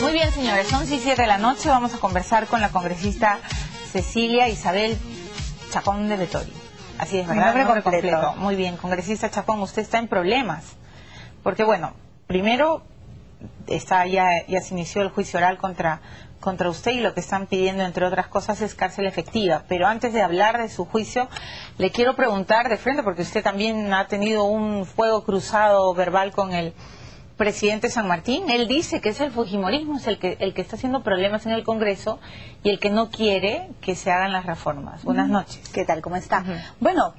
Muy bien, señores, son 7 de la noche. Vamos a conversar con la congresista Cecilia Isabel Chacón de Vettori. Así es, ¿verdad? Mi nombre completo. Muy bien, congresista Chacón, usted está en problemas. Porque, bueno, primero ya se inició el juicio oral contra usted, y lo que están pidiendo, entre otras cosas, es cárcel efectiva. Pero antes de hablar de su juicio, le quiero preguntar de frente, porque usted también ha tenido un fuego cruzado verbal con el presidente San Martín. Él dice que es el fujimorismo, es el que está haciendo problemas en el Congreso y el que no quiere que se hagan las reformas. Buenas noches. ¿Qué tal? ¿Cómo está? Bueno,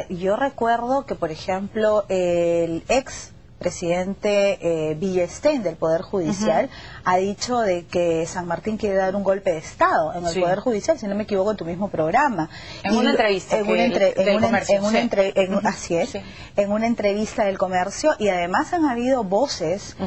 yo recuerdo que, por ejemplo, el ex presidente Villestein del Poder Judicial ha dicho de que San Martín quiere dar un golpe de Estado en el Poder Judicial, si no me equivoco, en tu mismo programa. En una entrevista así es, en una entrevista del Comercio, y además han habido voces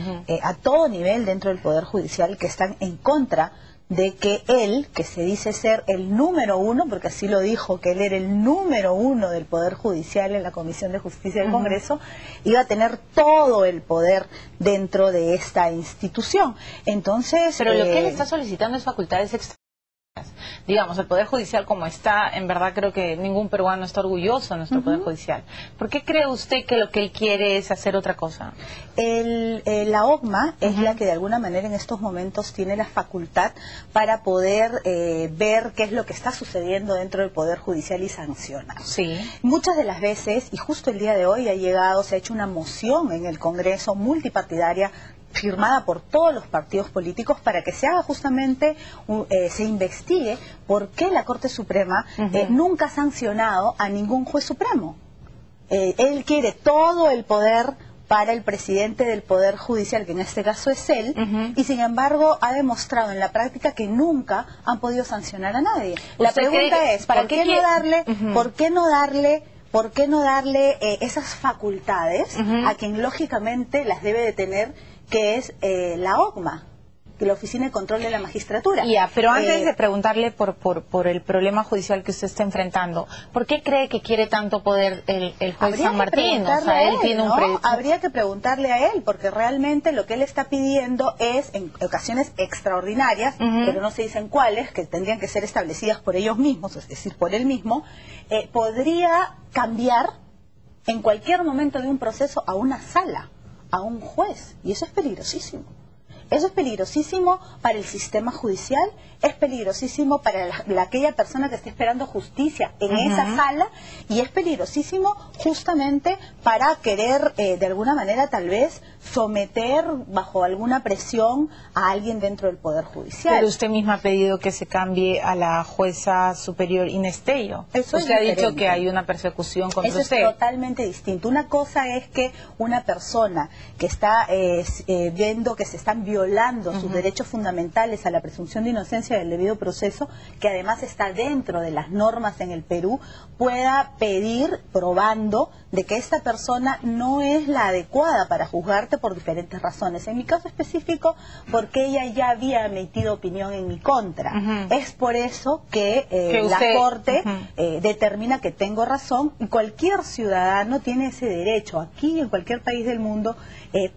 a todo nivel dentro del Poder Judicial que están en contra de que él, que se dice ser el número uno, porque así lo dijo, que él era el número uno del Poder Judicial en la Comisión de Justicia del Congreso, iba a tener todo el poder dentro de esta institución. Entonces, pero lo que él está solicitando es facultades extra. Digamos, el Poder Judicial como está, en verdad creo que ningún peruano está orgulloso de nuestro Poder Judicial. ¿Por qué cree usted que lo que él quiere es hacer otra cosa? La OCMA es la que de alguna manera en estos momentos tiene la facultad para poder ver qué es lo que está sucediendo dentro del Poder Judicial y sancionar. Sí. Muchas de las veces, y justo el día de hoy se ha hecho una moción en el Congreso multipartidaria firmada por todos los partidos políticos para que se haga justamente, se investigue por qué la Corte Suprema nunca ha sancionado a ningún juez supremo. Él quiere todo el poder para el presidente del Poder Judicial, que en este caso es él, y sin embargo ha demostrado en la práctica que nunca han podido sancionar a nadie. La pregunta es, ¿por qué no darle esas facultades a quien lógicamente las debe de tener, que es la OCMA, que la Oficina de Control de la Magistratura? Pero antes de preguntarle por el problema judicial que usted está enfrentando, ¿por qué cree que quiere tanto poder el juez San Martín? O sea, él tiene Habría que preguntarle a él, porque realmente lo que él está pidiendo es, en ocasiones extraordinarias, pero no se dicen cuáles, que tendrían que ser establecidas por ellos mismos, es decir, por él mismo, podría cambiar en cualquier momento de un proceso a una sala, a un juez, y eso es peligrosísimo. Eso es peligrosísimo para el sistema judicial, es peligrosísimo para aquella persona que esté esperando justicia en esa sala, y es peligrosísimo justamente para querer de alguna manera tal vez someter bajo alguna presión a alguien dentro del Poder Judicial. Pero usted misma ha pedido que se cambie a la jueza superior Inés Tello. Usted ha dicho que hay una persecución contra usted. Eso es totalmente distinto. Una cosa es que una persona que está viendo que se están violando sus derechos fundamentales a la presunción de inocencia del debido proceso, que además está dentro de las normas en el Perú, pueda pedir, probando de que esta persona no es la adecuada para juzgarte por diferentes razones. En mi caso específico, porque ella ya había emitido opinión en mi contra. Es por eso que la Corte determina que tengo razón, y cualquier ciudadano tiene ese derecho, aquí en cualquier país del mundo,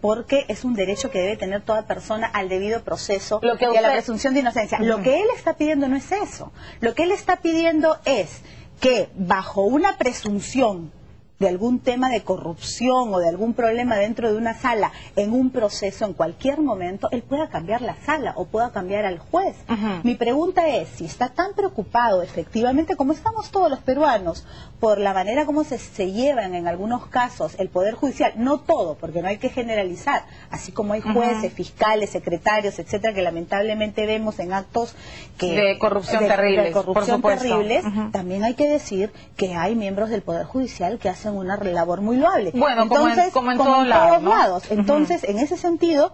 porque es un derecho que debe tener toda persona al debido proceso y a la presunción de inocencia. Lo que él está pidiendo no es eso. Lo que él está pidiendo es que bajo una presunción de algún tema de corrupción o de algún problema dentro de una sala, en un proceso, en cualquier momento, él pueda cambiar la sala o pueda cambiar al juez. Mi pregunta es, si está tan preocupado efectivamente, como estamos todos los peruanos, por la manera como se llevan en algunos casos el Poder Judicial, no todo, porque no hay que generalizar, así como hay jueces, fiscales, secretarios, etcétera, que lamentablemente vemos en actos de corrupción terribles, también hay que decir que hay miembros del Poder Judicial que hacen una labor muy loable. Bueno, entonces, como en todos lados. Entonces, en ese sentido,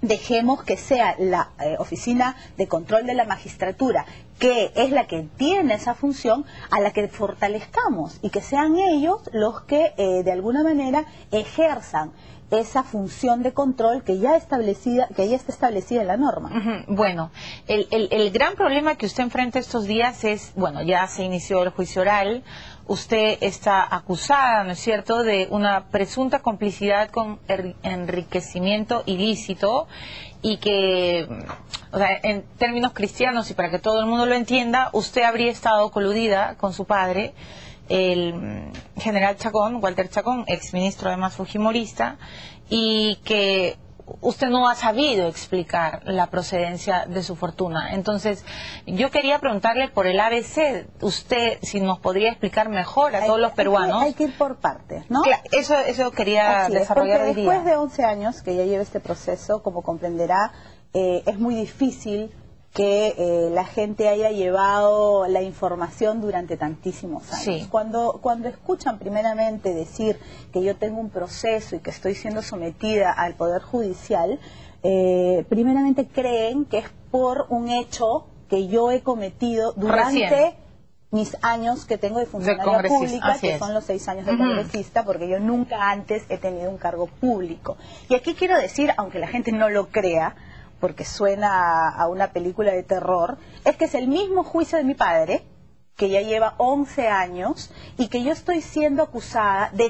dejemos que sea la Oficina de Control de la Magistratura, que es la que tiene esa función, a la que fortalezcamos, y que sean ellos los que de alguna manera ejerzan esa función de control que ya está establecida en la norma. Bueno, el gran problema que usted enfrenta estos días es, bueno, ya se inició el juicio oral, usted está acusada, ¿no es cierto?, de una presunta complicidad con enriquecimiento ilícito y que, o sea, en términos cristianos y para que todo el mundo lo entienda, usted habría estado coludida con su padre, el general Chacón, Walter Chacón, exministro además fujimorista, y que usted no ha sabido explicar la procedencia de su fortuna. Entonces, yo quería preguntarle por el ABC, usted si nos podría explicar mejor a todos los peruanos. Hay que ir por partes, ¿no? Claro, eso quería desarrollar hoy día. Después de 11 años que ya lleva este proceso, como comprenderá, es muy difícil que la gente haya llevado la información durante tantísimos años. Sí. Cuando escuchan primeramente decir que yo tengo un proceso y que estoy siendo sometida al Poder Judicial, primeramente creen que es por un hecho que yo he cometido durante mis años que tengo de funcionaria pública, que son los 6 años de congresista, porque yo nunca antes he tenido un cargo público. Y aquí quiero decir, aunque la gente no lo crea, porque suena a una película de terror, es que es el mismo juicio de mi padre, que ya lleva 11 años, y que yo estoy siendo acusada de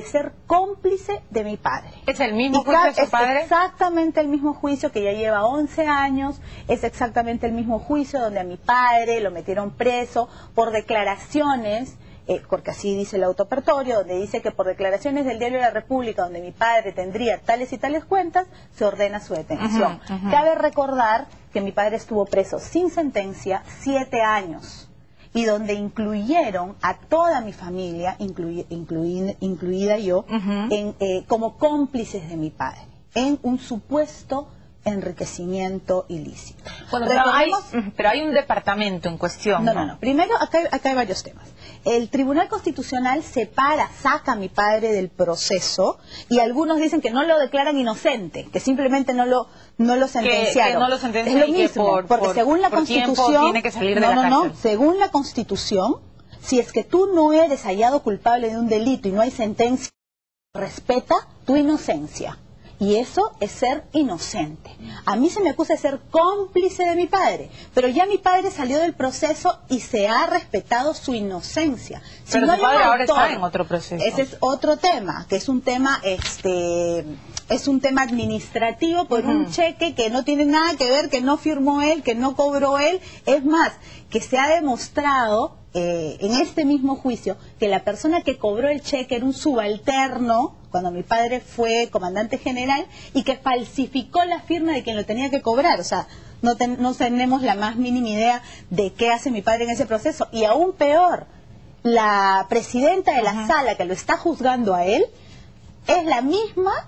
ser cómplice de mi padre. ¿Es el mismo juicio de su padre? Es exactamente el mismo juicio que ya lleva 11 años, es exactamente el mismo juicio donde a mi padre lo metieron preso por declaraciones, porque así dice el autopertorio, donde dice que por declaraciones del Diario de la República, donde mi padre tendría tales y tales cuentas, se ordena su detención. Cabe recordar que mi padre estuvo preso sin sentencia 7 años, y donde incluyeron a toda mi familia, incluida yo, como cómplices de mi padre, en un supuesto enriquecimiento ilícito. Bueno, pero hay un departamento en cuestión. No. Primero, acá hay varios temas. El Tribunal Constitucional saca a mi padre del proceso, y algunos dicen que no lo declaran inocente, que simplemente no lo sentenciaron. Que no lo sentencian. Es lo mismo, porque según la Constitución tiene que salir de la cárcel. Según la Constitución, si es que tú no eres hallado culpable de un delito y no hay sentencia, respeta tu inocencia. Y eso es ser inocente. A mí se me acusa de ser cómplice de mi padre, pero ya mi padre salió del proceso y se ha respetado su inocencia. Pero su padre ahora está en otro proceso. Ese es otro tema, que es un tema administrativo por un cheque que no tiene nada que ver, que no firmó él, que no cobró él. Es más, que se ha demostrado en este mismo juicio que la persona que cobró el cheque era un subalterno cuando mi padre fue comandante general, y que falsificó la firma de quien lo tenía que cobrar. O sea, no tenemos la más mínima idea de qué hace mi padre en ese proceso. Y aún peor, la presidenta de la sala que lo está juzgando a él es la misma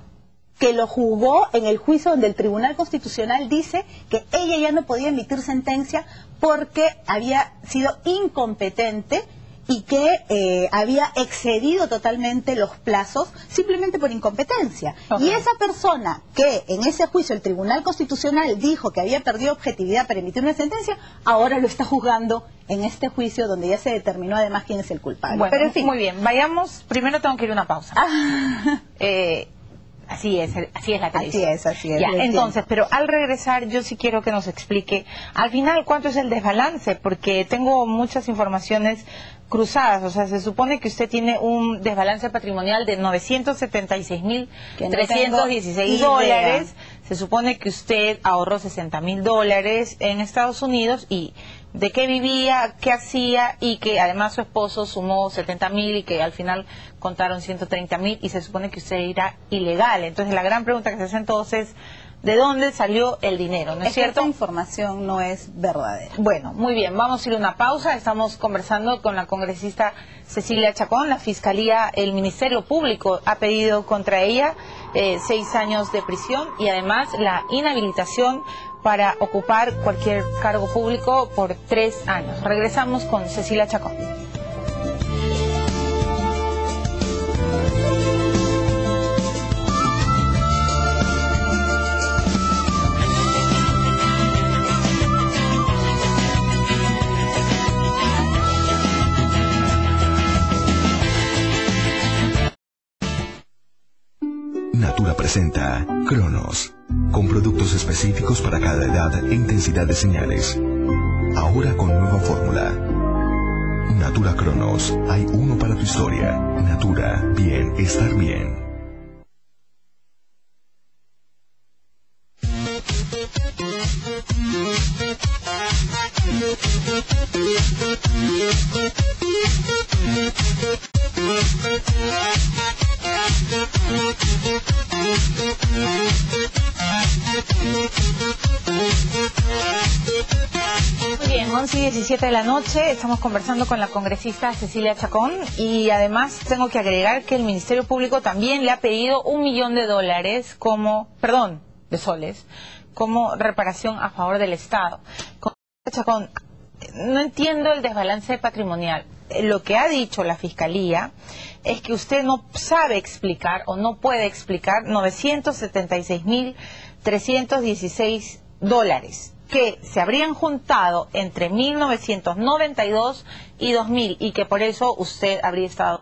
que lo juzgó en el juicio donde el Tribunal Constitucional dice que ella ya no podía emitir sentencia porque había sido incompetente y que había excedido totalmente los plazos simplemente por incompetencia. Y esa persona que en ese juicio el Tribunal Constitucional dijo que había perdido objetividad para emitir una sentencia, ahora lo está juzgando en este juicio donde ya se determinó además quién es el culpable. Bueno, pero en fin. Muy bien, vayamos, primero tengo que ir a una pausa. Así es la televisión. Así es. Ya, entonces, pero al regresar yo sí quiero que nos explique al final cuánto es el desbalance, porque tengo muchas informaciones cruzadas. O sea, se supone que usted tiene un desbalance patrimonial de 976.316 dólares. Se supone que usted ahorró $60.000 en Estados Unidos, y de qué vivía, qué hacía, y que además su esposo sumó 70.000 y que al final contaron 130.000, y se supone que usted era ilegal. Entonces la gran pregunta que se hacen todos es, ¿de dónde salió el dinero? ¿No es cierto? Esta información no es verdadera. Bueno, muy bien, vamos a ir a una pausa. Estamos conversando con la congresista Cecilia Chacón. La Fiscalía, el Ministerio Público ha pedido contra ella 6 años de prisión y además la inhabilitación para ocupar cualquier cargo público por 3 años. Regresamos con Cecilia Chacón. Natura presenta Cronos, con productos específicos para cada edad e intensidad de señales. Ahora con nueva fórmula. Natura Cronos, hay uno para tu historia. Natura, bien, estar bien. Muy bien, 11:17 de la noche, estamos conversando con la congresista Cecilia Chacón y además tengo que agregar que el Ministerio Público también le ha pedido $1 millón de soles, como reparación a favor del Estado. Congresista Chacón, no entiendo el desbalance patrimonial. Lo que ha dicho la Fiscalía es que usted no sabe explicar o no puede explicar $976.316 que se habrían juntado entre 1992 y 2000 y que por eso usted habría estado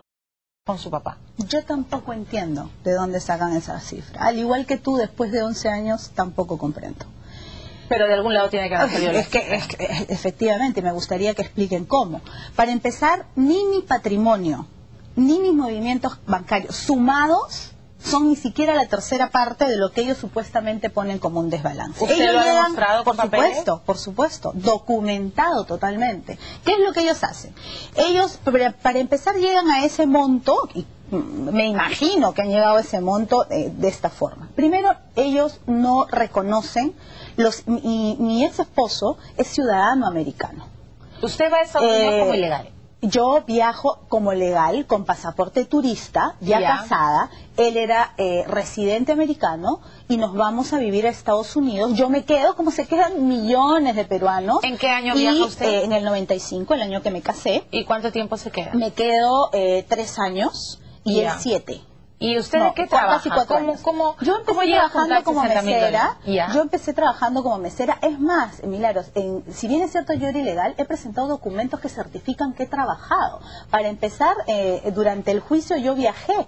con su papá. Yo tampoco entiendo de dónde sacan esa cifra. Al igual que tú, después de 11 años, tampoco comprendo. Pero de algún lado tiene que haber salido. Es que efectivamente, me gustaría que expliquen cómo. Para empezar, ni mi patrimonio, ni mis movimientos bancarios sumados son ni siquiera la tercera parte de lo que ellos supuestamente ponen como un desbalance. ¿Usted ellos lo ha llegan, demostrado con papeles? por supuesto, documentado totalmente. ¿Qué es lo que ellos hacen? Ellos, para empezar, llegan a ese monto, y me imagino que han llegado a ese monto de esta forma. Primero, ellos no reconocen, mi ex esposo es ciudadano americano. ¿Usted va a Estados Unidos como ilegal? Yo viajo como legal, con pasaporte turista, ya casada. Él era residente americano y nos vamos a vivir a Estados Unidos. Yo me quedo como se quedan millones de peruanos. ¿En qué año viaja usted? En el 95, el año que me casé. ¿Y cuánto tiempo se queda? Me quedo 3 años y él 7. ¿Y usted de qué trabaja? Yo empecé trabajando como mesera. Yo empecé trabajando como mesera. Es más, Milagros, si bien es cierto yo era ilegal, he presentado documentos que certifican que he trabajado. Para empezar, durante el juicio yo viajé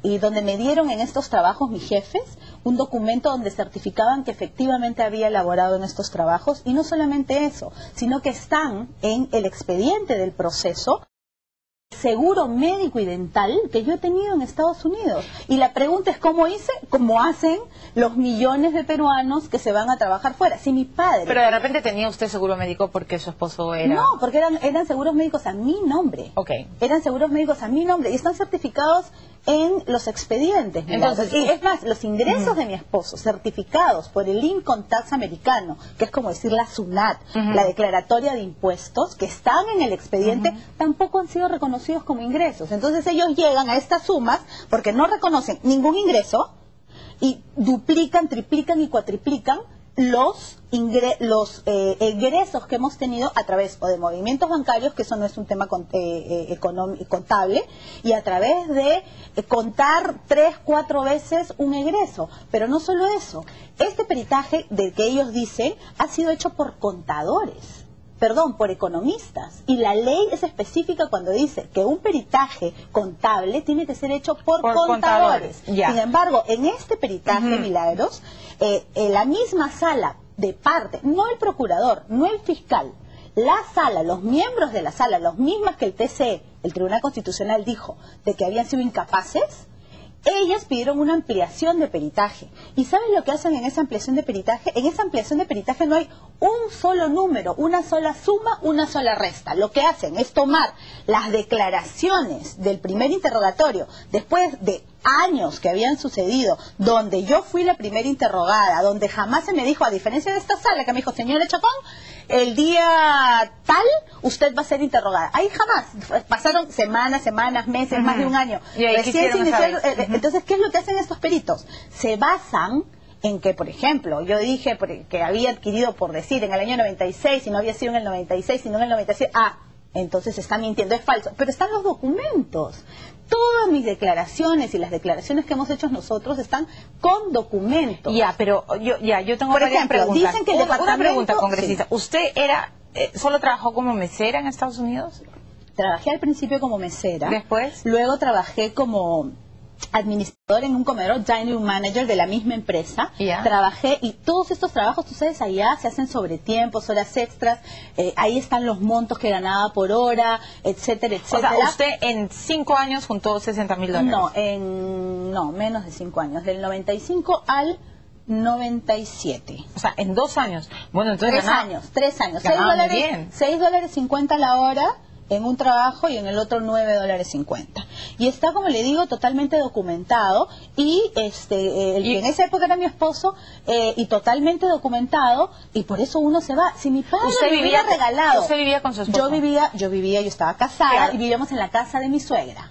y donde me dieron en estos trabajos mis jefes un documento donde certificaban que efectivamente había elaborado en estos trabajos. Y no solamente eso, sino que están en el expediente del proceso seguro médico y dental que yo he tenido en Estados Unidos. Y la pregunta es cómo hice, cómo hacen los millones de peruanos que se van a trabajar fuera. Si mi padre... Pero de repente tenía usted seguro médico porque su esposo era... No, porque eran seguros médicos a mi nombre. Okay. Eran seguros médicos a mi nombre y están certificados en los expedientes. Entonces, y es más, los ingresos de mi esposo certificados por el Income Tax americano, que es como decir la SUNAT, la declaratoria de impuestos, que están en el expediente, tampoco han sido reconocidos como ingresos. Entonces ellos llegan a estas sumas porque no reconocen ningún ingreso y duplican, triplican y cuatriplican los egresos que hemos tenido a través o de movimientos bancarios, que eso no es un tema contable, y a través de contar 3, 4 veces un egreso. Pero no solo eso, este peritaje del que ellos dicen ha sido hecho por contadores, por economistas, y la ley es específica cuando dice que un peritaje contable tiene que ser hecho por contadores. Sin embargo, en este peritaje, Milagros, la misma sala de parte, no el procurador, no el fiscal, la sala, los miembros de la sala, los mismos que el TCE, el Tribunal Constitucional, dijo de que habían sido incapaces, ellas pidieron una ampliación de peritaje. ¿Y saben lo que hacen en esa ampliación de peritaje? En esa ampliación de peritaje no hay un solo número, una sola suma, una sola resta. Lo que hacen es tomar las declaraciones del primer interrogatorio, después de años que habían sucedido, donde yo fui la primera interrogada, donde jamás se me dijo, a diferencia de esta sala, que me dijo, señora Chacón, el día tal, usted va a ser interrogada. Ahí jamás. Pasaron semanas, meses, más de un año. Recién se inició, entonces, ¿qué es lo que hacen estos peritos? Se basan en que, por ejemplo, yo dije que había adquirido, por decir, en el año 96, y no había sido en el 96, sino en el 97, entonces está mintiendo, es falso. Pero están los documentos. Todas mis declaraciones y las declaraciones que hemos hecho nosotros están con documentos. Pero yo tengo varias preguntas. Dicen que una pregunta, congresista. Sí. ¿Usted solo trabajó como mesera en Estados Unidos? Trabajé al principio como mesera. ¿Después? Luego trabajé como administrador en un comedor, dining room manager de la misma empresa. Trabajé, y todos estos trabajos, tú sabes, allá se hacen sobre tiempos, horas extras, ahí están los montos que ganaba por hora, etcétera, etcétera. O sea, usted en 5 años juntó $60,000. No, menos de 5 años, del 95 al 97. O sea, en 2 años. Bueno, entonces 3 años. $6.50 la hora en un trabajo y en el otro $9.50. Y está, como le digo, totalmente documentado, y que en esa época era mi esposo, y totalmente documentado, y por eso uno se va. Si mi padre me hubiera regalado... ¿Usted vivía con su esposo? Yo estaba casada, y vivíamos en la casa de mi suegra.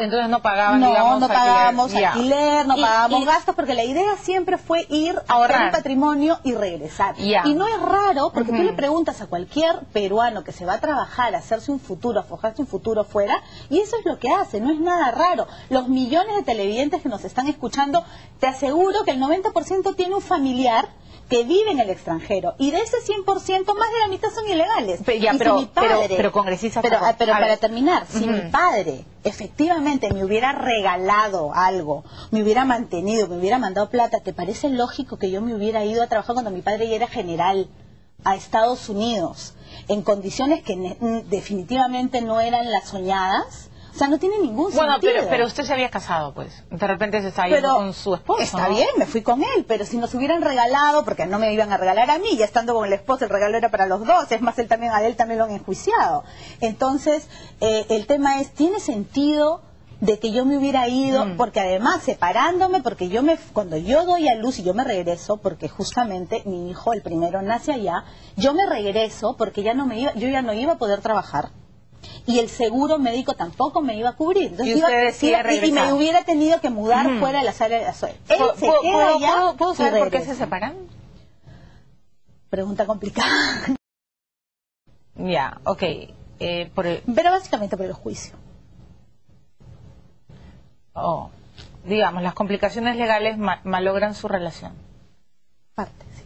Entonces no pagaban, no pagábamos alquiler, no pagábamos gastos, porque la idea siempre fue ir a hacer un patrimonio y regresar. Y no es raro, porque tú le preguntas a cualquier peruano que se va a trabajar, a hacerse un futuro, a forjarse un futuro fuera, y eso es lo que hace, no es nada raro. Los millones de televidentes que nos están escuchando, te aseguro que el 90% tiene un familiar que vive en el extranjero, y de ese 100%, más de la mitad son ilegales. Pero congresista... Pero para terminar, si mi padre efectivamente me hubiera regalado algo, me hubiera mantenido, me hubiera mandado plata, ¿te parece lógico que yo me hubiera ido a trabajar cuando mi padre ya era general a Estados Unidos, en condiciones que definitivamente no eran las soñadas? O sea, no tiene ningún sentido. Pero usted se había casado, pues. De repente se está yendo con su esposo. Está bien, me fui con él, pero si nos hubieran regalado, porque no me iban a regalar a mí, ya estando con el esposo, el regalo era para los dos, es más, a él también lo han enjuiciado. Entonces, el tema es, ¿tiene sentido de que yo me hubiera ido? Porque además, separándome, porque cuando yo doy a luz y yo me regreso, porque justamente mi hijo, el primero, nace allá, yo me regreso porque yo ya no iba a poder trabajar. Y el seguro médico tampoco me iba a cubrir. Entonces y me hubiera tenido que mudar fuera de la sala de la suerte. ¿Puedo saber por qué se separan? Pregunta complicada. Pero básicamente por el juicio. Digamos, las complicaciones legales malogran su relación. Parte, sí.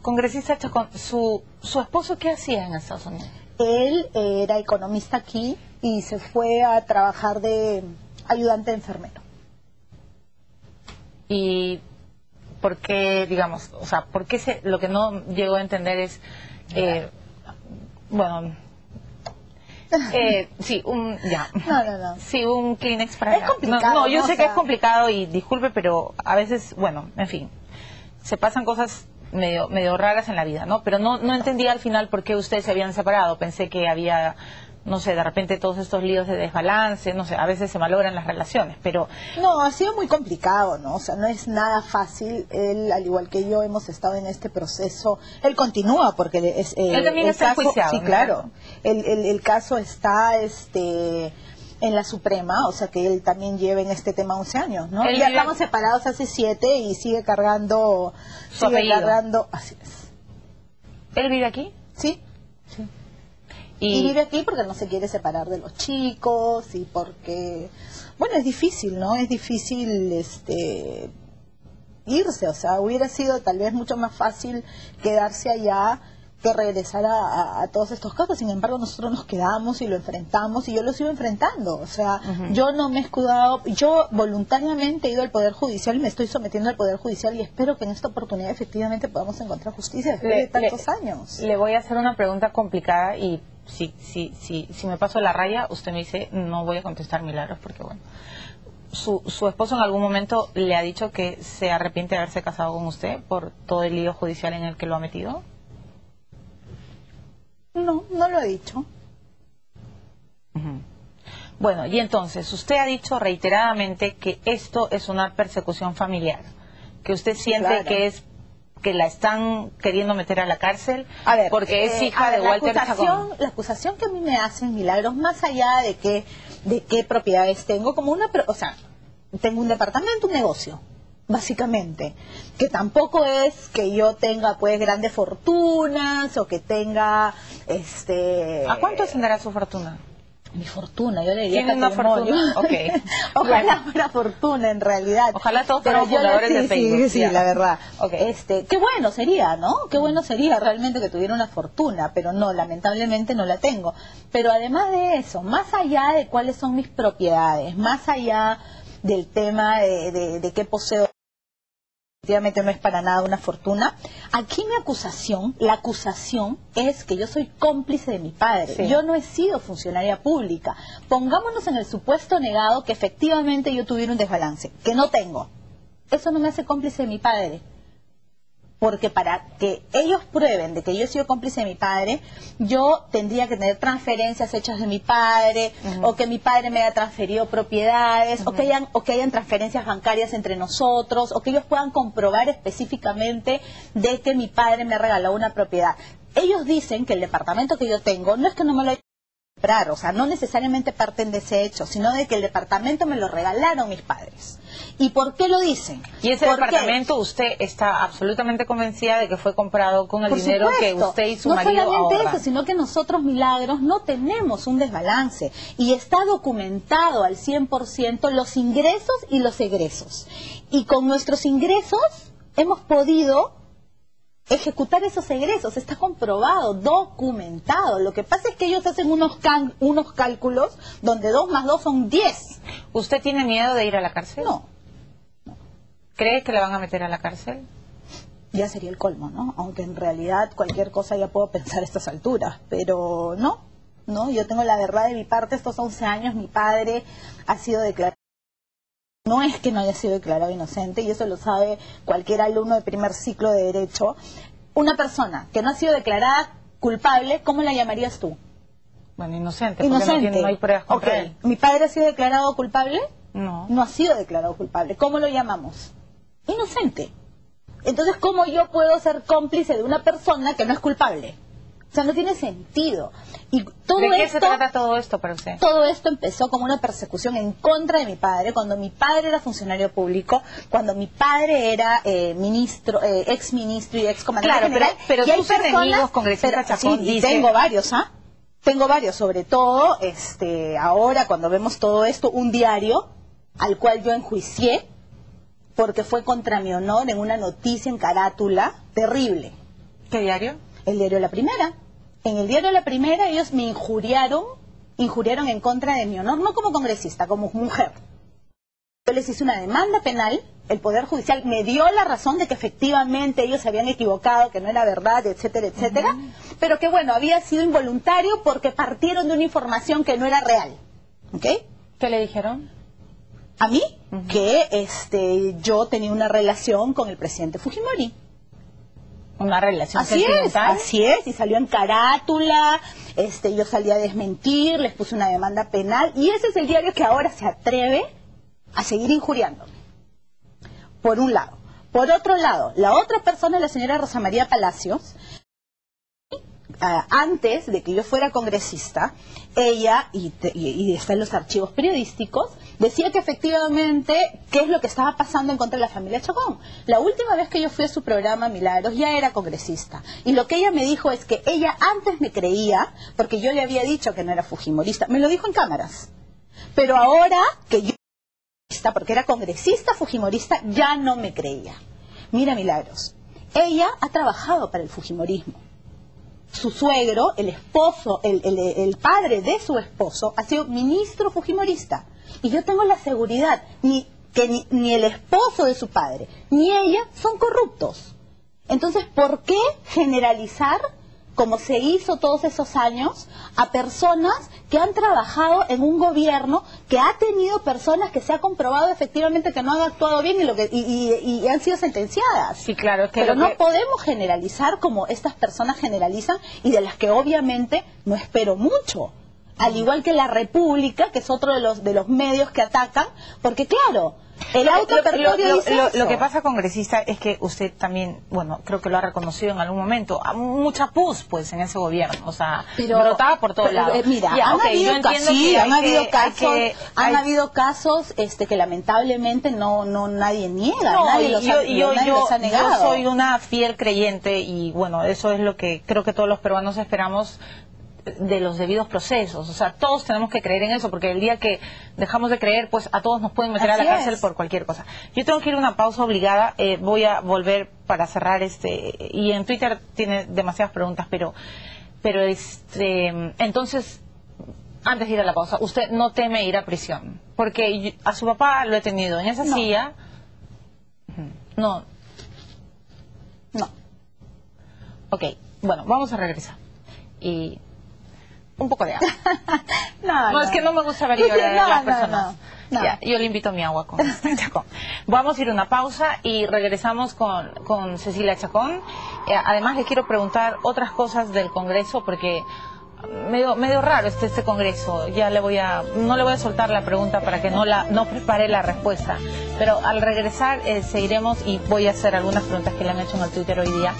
Congresista Chacón, ¿su esposo qué hacía en Estados Unidos? Él era economista aquí y se fue a trabajar de ayudante de enfermero. ¿Y por qué, digamos, por qué lo que no llegó a entender es, sí, un Kleenex para... Es complicado. Yo sé que es complicado y disculpe, pero a veces, en fin, se pasan cosas medio raras en la vida, ¿no? Pero no entendía al final por qué ustedes se habían separado. Pensé que había, no sé, de repente todos estos líos de desbalance, no sé, a veces se malogran las relaciones, pero... No, ha sido muy complicado, ¿no? O sea, no es nada fácil. Él, al igual que yo, hemos estado en este proceso. Él continúa porque él también está enjuiciado. Sí, claro. El caso está en la Suprema, o sea que él también lleva en este tema 11 años, ¿no? Ya estamos separados hace 7 y sigue cargando... Así es. ¿Él vive aquí? Sí. Y vive aquí porque no se quiere separar de los chicos y porque... Bueno, es difícil, ¿no? Es difícil irse, o sea, hubiera sido tal vez mucho más fácil quedarse allá que regresar a todos estos casos. Sin embargo, nosotros nos quedamos y lo enfrentamos, y yo lo sigo enfrentando. O sea, yo no me he escudado, yo voluntariamente he ido al Poder Judicial y me estoy sometiendo al Poder Judicial, y espero que en esta oportunidad efectivamente podamos encontrar justicia después de tantos años. Le voy a hacer una pregunta complicada, y si me paso la raya, usted me dice, no voy a contestar milagros, porque bueno... ¿Su esposo en algún momento le ha dicho que se arrepiente de haberse casado con usted por todo el lío judicial en el que lo ha metido? No, no lo ha dicho. Bueno, y entonces, usted ha dicho reiteradamente que esto es una persecución familiar, que usted siente que la están queriendo meter a la cárcel porque es hija de Walter Chacón. La acusación que a mí me hacen, Milagros, más allá de qué propiedades tengo, tengo un departamento, un negocio, básicamente, que tampoco es que yo tenga pues grandes fortunas o que tenga ¿A cuánto ascenderá su fortuna? Mi fortuna, yo le diría ¿Tiene una fortuna? Okay. Ojalá fuera fortuna, en realidad. Ojalá todos fueran fundadores de Facebook. Sí, la verdad. Okay. Qué bueno sería, ¿no? Qué bueno sería realmente que tuviera una fortuna, pero no, lamentablemente no la tengo. Pero además de eso, más allá de cuáles son mis propiedades, más allá del tema de qué poseo, efectivamente no es para nada una fortuna. Aquí la acusación es que yo soy cómplice de mi padre. Sí. Yo no he sido funcionaria pública. Pongámonos en el supuesto negado que efectivamente yo tuviera un desbalance, que no tengo. Eso no me hace cómplice de mi padre. Porque para que ellos prueben de que yo he sido cómplice de mi padre, yo tendría que tener transferencias hechas de mi padre, o que mi padre me haya transferido propiedades, o que hayan transferencias bancarias entre nosotros, o que ellos puedan comprobar específicamente de que mi padre me ha regalado una propiedad. Ellos dicen que el departamento que yo tengo no es que no me lo haya comprar, o sea, no necesariamente parten de ese hecho, sino de que el departamento me lo regalaron mis padres. ¿Y por qué lo dicen? Y ese departamento usted está absolutamente convencida de que fue comprado con el Por dinero supuesto. que usted y su marido No solamente ahorran. eso, sino que nosotros, Milagros, no tenemos un desbalance. Y está documentado al 100% los ingresos y los egresos. Y con nuestros ingresos hemos podido ejecutar esos egresos. Está comprobado, documentado. Lo que pasa es que ellos hacen unos cálculos donde 2 más 2 son 10. ¿Usted tiene miedo de ir a la cárcel? No. ¿Cree que le van a meter a la cárcel? Ya sería el colmo, ¿no? Aunque en realidad cualquier cosa ya puedo pensar a estas alturas, pero no, yo tengo la verdad de mi parte. Estos 11 años mi padre ha sido declarado, no es que no haya sido declarado inocente, y eso lo sabe cualquier alumno de primer ciclo de Derecho. Una persona que no ha sido declarada culpable, ¿cómo la llamarías tú? Bueno, inocente, porque Inocente. no hay pruebas contra él. ¿Mi padre ha sido declarado culpable? No. No ha sido declarado culpable. ¿Cómo lo llamamos? Inocente. Entonces, ¿cómo yo puedo ser cómplice de una persona que no es culpable? O sea, no tiene sentido. Y todo ¿De qué esto, se trata todo esto para usted? Todo esto empezó como una persecución en contra de mi padre, cuando mi padre era funcionario público, cuando mi padre era ministro, ex ministro y ex comandante general. Pero y hay tus enemigos, personas, congresista Chacón, y dicen... tengo varios, Tengo varios, sobre todo, ahora cuando vemos todo esto, un diario al cual yo enjuicié porque fue contra mi honor en una noticia en carátula terrible. ¿Qué diario? El diario La Primera. En el diario La Primera ellos me injuriaron en contra de mi honor, no como congresista, como mujer. Yo les hice una demanda penal, el Poder Judicial me dio la razón de que efectivamente ellos se habían equivocado, que no era verdad, etcétera, etcétera, pero que bueno, había sido involuntario porque partieron de una información que no era real. ¿Ok? ¿Qué le dijeron? A mí, que yo tenía una relación con el presidente Fujimori. ¿Una relación Así sentimental? Así es, y salió en carátula, yo salí a desmentir, les puse una demanda penal, y ese es el diario que ahora se atreve a seguir injuriándome. Por un lado. Por otro lado, la otra persona, la señora Rosa María Palacios, antes de que yo fuera congresista, ella, y está en los archivos periodísticos, decía que efectivamente, ¿qué es lo que estaba pasando en contra de la familia Chacón? La última vez que yo fui a su programa, Milagros, ya era congresista. Y lo que ella me dijo es que ella antes me creía, porque yo le había dicho que no era fujimorista. Me lo dijo en cámaras. Pero ahora que yo, porque era congresista fujimorista, ya no me creía. Mira, Milagros, ella ha trabajado para el fujimorismo. Su suegro, el esposo, el padre de su esposo, ha sido ministro fujimorista. Y yo tengo la seguridad que ni el esposo de su padre, ni ella son corruptos. Entonces, ¿por qué generalizar, como se hizo todos esos años, a personas que han trabajado en un gobierno que ha tenido personas que se ha comprobado efectivamente que no han actuado bien y han sido sentenciadas? Sí, claro. Es que pero no podemos generalizar como estas personas generalizan, y de las que obviamente no espero mucho. Al igual que La República, que es otro de los medios que atacan, porque claro, el autopertorio dice eso. Lo que pasa, congresista, es que usted también, bueno, creo que lo ha reconocido en algún momento, mucha pus, pues, en ese gobierno, o sea, brotaba por todos lados. Mira, han habido casos que lamentablemente nadie niega, nadie los ha negado. Yo soy una fiel creyente y, bueno, eso es lo que creo que todos los peruanos esperamos. de los debidos procesos. O sea, todos tenemos que creer en eso, porque el día que dejamos de creer, pues a todos nos pueden meter a la cárcel por cualquier cosa. Yo tengo que ir a una pausa obligada, voy a volver para cerrar y en Twitter tiene demasiadas preguntas, pero entonces, antes de ir a la pausa, usted no teme ir a prisión, porque a su papá lo he tenido en esa silla. No. Ok, bueno, vamos a regresar. Y un poco de agua. No, es que no me gusta ver llorar a las personas. Ya, yo le invito mi agua con Chacón. Vamos a ir a una pausa y regresamos con Cecilia Chacón. Además, le quiero preguntar otras cosas del Congreso, porque medio raro este Congreso. Ya no le voy a soltar la pregunta para que no prepare la respuesta. Pero al regresar seguiremos y voy a hacer algunas preguntas que le han hecho en el Twitter hoy día.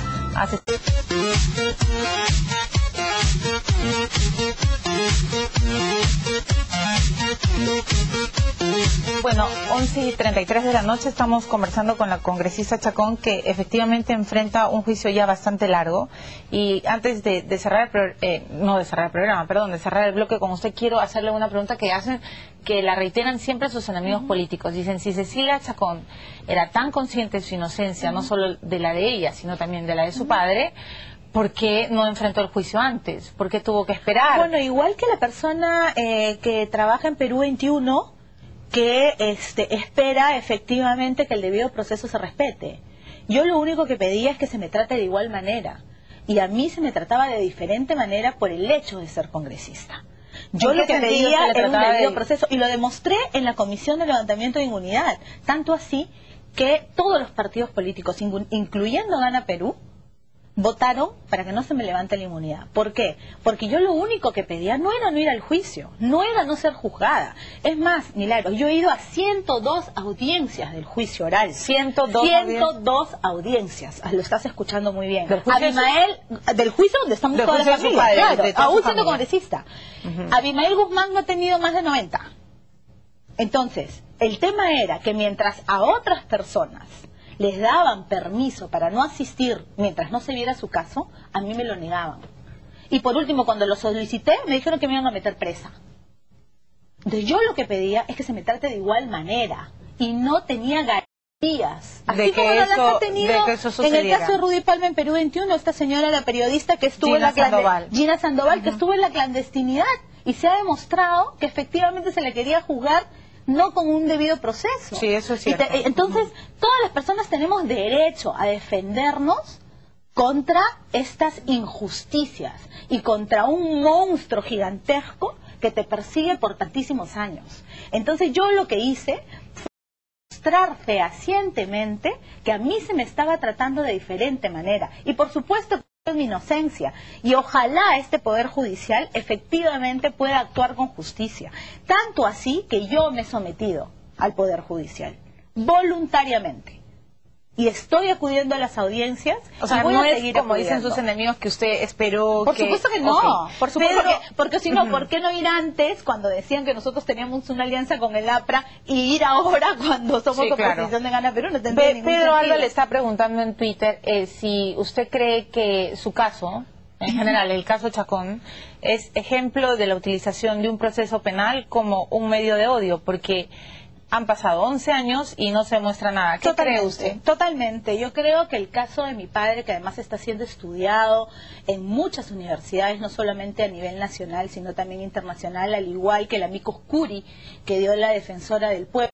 Bueno, 11:33 de la noche, estamos conversando con la congresista Chacón, que efectivamente enfrenta un juicio ya bastante largo. Y antes de cerrar de cerrar el bloque con usted, quiero hacerle una pregunta que la reiteran siempre sus enemigos políticos. Dicen, si Cecilia Chacón era tan consciente de su inocencia, no solo de la de ella, sino también de la de su padre, ¿por qué no enfrentó el juicio antes? ¿Por qué tuvo que esperar? Bueno, igual que la persona que trabaja en Perú 21, que espera efectivamente que el debido proceso se respete. Yo lo único que pedía es que se me trate de igual manera. Y a mí se me trataba de diferente manera por el hecho de ser congresista. Yo lo que pedía era un debido proceso, y lo demostré en la Comisión de Levantamiento de Inmunidad. Tanto así que todos los partidos políticos, incluyendo Gana Perú, votaron para que no se me levante la inmunidad. ¿Por qué? Porque yo lo único que pedía no era no ir al juicio, no era no ser juzgada. Es más, Milagros, yo he ido a 102 audiencias del juicio oral. 102 audiencias. Lo estás escuchando muy bien. Abimael, del juicio donde estamos todas las familias, claro, aún siendo congresista. Abimael Guzmán no ha tenido más de 90. Entonces, el tema era que mientras a otras personas les daban permiso para no asistir mientras no se viera su caso, a mí me lo negaban. Y por último, cuando lo solicité, me dijeron que me iban a meter presa. Entonces yo lo que pedía es que se me trate de igual manera, y no tenía garantías. Así como no las ha tenido en el caso de Rudy Palma en Perú 21, esta señora, la periodista que estuvo Gina Sandoval, que estuvo en la clandestinidad, y se ha demostrado que efectivamente se le quería juzgar no con un debido proceso. Sí, eso es cierto. Entonces, todas las personas tenemos derecho a defendernos contra estas injusticias y contra un monstruo gigantesco que te persigue por tantísimos años. Entonces, yo lo que hice fue mostrar fehacientemente que a mí se me estaba tratando de diferente manera. Y por supuesto, mi inocencia, y ojalá este Poder Judicial efectivamente pueda actuar con justicia, tanto así que yo me he sometido al Poder Judicial voluntariamente y estoy acudiendo a las audiencias. O sea, no es como dicen sus enemigos que usted esperó. Por supuesto que no, por supuesto porque si no, ¿por qué no ir antes cuando decían que nosotros teníamos una alianza con el APRA, y ir ahora cuando somos oposición de Gana Perú? No tendría ningún sentido. Pedro Alba le está preguntando en Twitter si usted cree que su caso, en general el caso Chacón, es ejemplo de la utilización de un proceso penal como un medio de odio, porque han pasado 11 años y no se muestra nada. ¿Qué cree usted? Totalmente. Yo creo que el caso de mi padre, que además está siendo estudiado en muchas universidades, no solamente a nivel nacional, sino también internacional, al igual que el amicus curiae que dio la defensora del pueblo,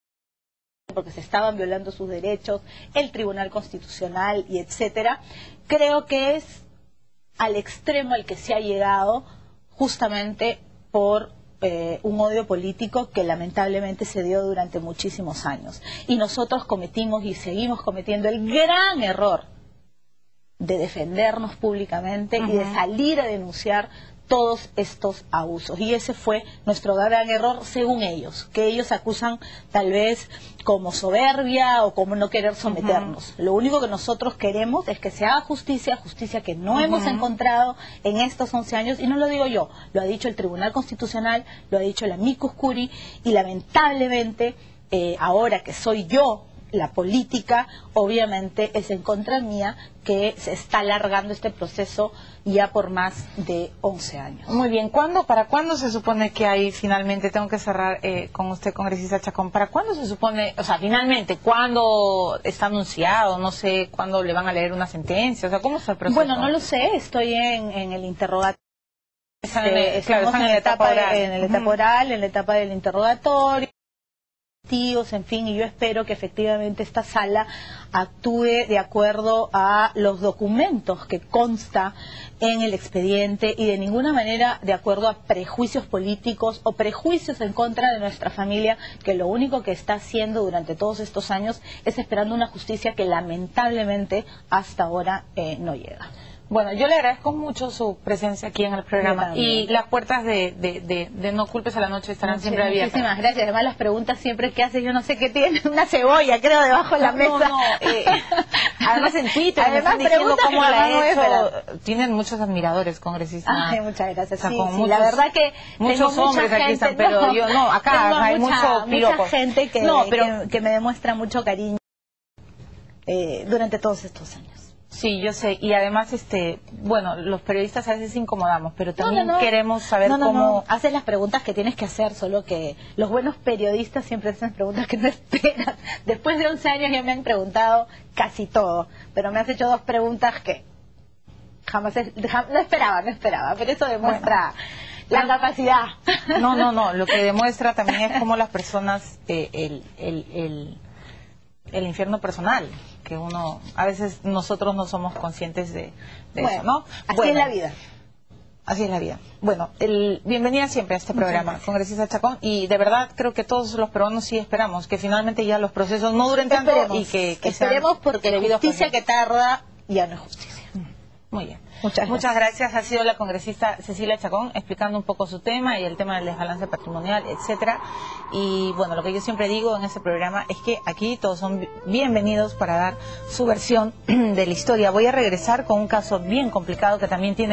porque se estaban violando sus derechos, el Tribunal Constitucional y etcétera, creo que es al extremo al que se ha llegado justamente por un odio político que lamentablemente se dio durante muchísimos años. Y nosotros cometimos y seguimos cometiendo el gran error de defendernos públicamente y de salir a denunciar todos estos abusos. Y ese fue nuestro gran error, según ellos, que ellos acusan tal vez como soberbia o como no querer someternos. Lo único que nosotros queremos es que se haga justicia, justicia que no hemos encontrado en estos 11 años, y no lo digo yo, lo ha dicho el Tribunal Constitucional, lo ha dicho el amicus curiae, y lamentablemente ahora que soy yo la política obviamente es en contra mía, que se está alargando este proceso ya por más de 11 años. Muy bien, ¿para cuándo se supone que hay finalmente, tengo que cerrar con usted, congresista Chacón, ¿para cuándo se supone, o sea, finalmente, cuándo está anunciado, no sé, cuándo le van a leer una sentencia, o sea, cómo está el proceso? Bueno, no lo sé, estoy en el interrogatorio. Estamos en la etapa oral. En la etapa oral, en la etapa del interrogatorio, en fin, y yo espero que efectivamente esta sala actúe de acuerdo a los documentos que consta en el expediente y de ninguna manera de acuerdo a prejuicios políticos o prejuicios en contra de nuestra familia, que lo único que está haciendo durante todos estos años es esperando una justicia que lamentablemente hasta ahora no llega. Bueno, yo le agradezco mucho su presencia aquí en el programa y las puertas de No Culpes a la Noche estarán siempre abiertas. Muchísimas gracias. Además, las preguntas siempre que hace, yo no sé qué tiene, una cebolla, creo, debajo de la mesa. Además en Twitter me están diciendo cómo la he hecho. Tienen muchos admiradores, congresistas. Ay, muchas gracias. Sí, muchos, la verdad que muchos hombres gente, aquí están, pero yo no, acá hay mucho piropo. Mucha gente que me demuestra mucho cariño durante todos estos años. Sí, yo sé, y además, bueno, los periodistas a veces incomodamos, pero también queremos saber cómo... Haces las preguntas que tienes que hacer, solo que los buenos periodistas siempre hacen preguntas que no esperan. Después de 11 años ya me han preguntado casi todo, pero me has hecho 2 preguntas que jamás no esperaba, pero eso demuestra la capacidad. No, lo que demuestra también es cómo las personas, el infierno personal, que uno, a veces nosotros no somos conscientes de eso, ¿no? Así es la vida. Así es la vida. Bueno, bienvenida siempre a este programa, congresista Chacón, y de verdad creo que todos los peruanos sí esperamos que finalmente ya los procesos no duren tanto y que esperemos, porque la justicia que tarda ya no es justicia. Muy bien. Muchas gracias. Ha sido la congresista Cecilia Chacón explicando un poco su tema y el tema del desbalance patrimonial, etcétera. Y bueno, lo que yo siempre digo en este programa es que aquí todos son bienvenidos para dar su versión de la historia. Voy a regresar con un caso bien complicado que también tiene